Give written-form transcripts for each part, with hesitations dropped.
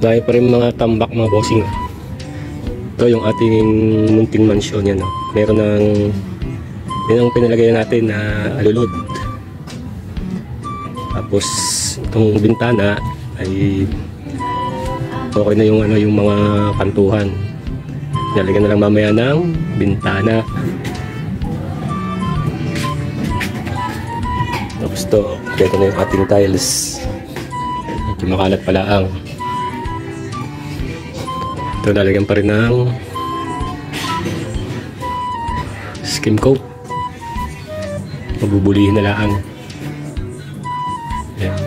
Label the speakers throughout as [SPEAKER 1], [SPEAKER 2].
[SPEAKER 1] Dahil pa rin mga tambak, mga bossing. Ito yung ating munting mansyon yan. Meron ng yan ang pinalagay natin na alulod. Tapos itong bintana ay okay na yung yung mga kantuhan. Nalagyan na lang mamaya ng bintana. Tapos ito na yung ating tiles. Medyo makalat pala ang. Ito lalagyan pa rin ng skim coat. Mabubulihin na lang. Ayan.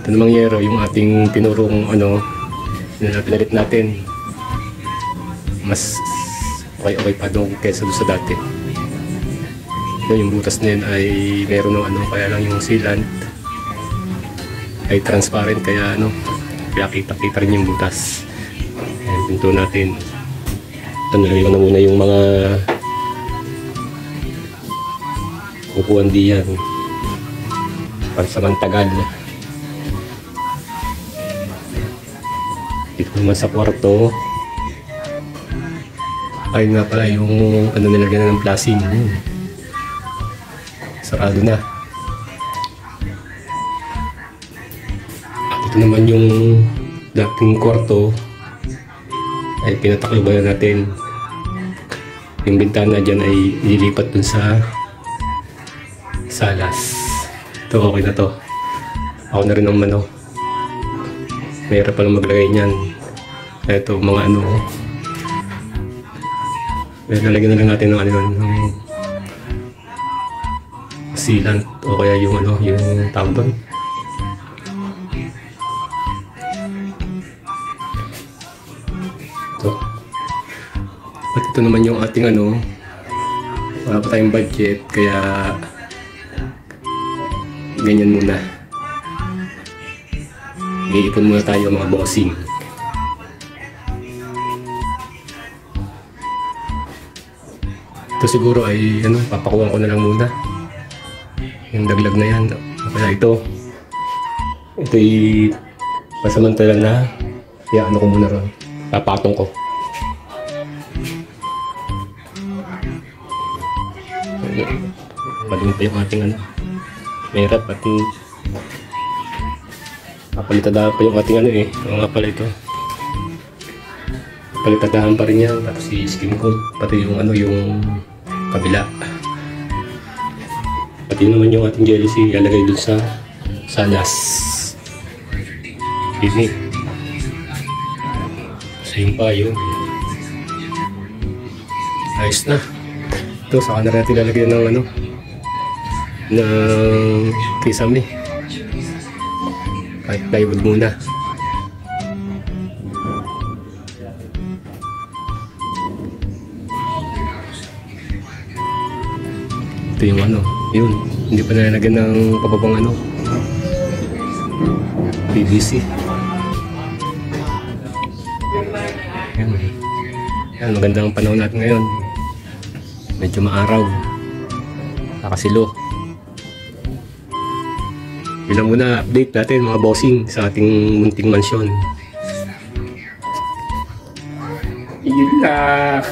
[SPEAKER 1] Ito namang yero, yung ating tinurong pinalit natin. Mas okay pa doon kaysa doon sa dati. Yung butas na yun ay meron ng kaya lang yung sealant ay transparent, kaya kaya kita rin yung butas. Ayan, pinto natin. Ito nalagay ko na muna yung mga upuan diyan pansamantagal. Dito naman sa kwarto ay nga pala yung nilagyan na ng plasing. Sarado na. At ito naman yung dating kwarto ay pinatakluban na natin. Yung bintana dyan ay ililipat dun sa salas. Ito okay na to. Ako na rin naman mahirap palang maglagay niyan. Ito mga lalagyan na lang natin ng sealant o kaya yung yung tawag doon. Ito. At ito naman yung ating wala pa tayong budget kaya ganyan muna. Iipon muna tayo mga bossing. Ito siguro ay papakuha ko na lang muna yung daglag na yan. Kaya ito ay pasamantala na, kaya ko muna ron, papatong ko. Padung pa yung ating merap at kapalitadahan pa yung ating nga pala ito. Palitadahan pa rin yan, tapos si skim coat, pati yung yung kabila. Pati naman yung ating jealousy ilalagay dun sa salas. Ini same pa yun. Ayos na. Ito saka na natin ilalagay ng ng kisame. Kahit plywood muna. Ito yung yun, hindi pa nalagyan ng pababang PVC. Yan, magandang panahon natin ngayon. Medyo maaraw, nakasilo. Bilang muna update natin mga bossing sa ating munting mansyon. Yun lang.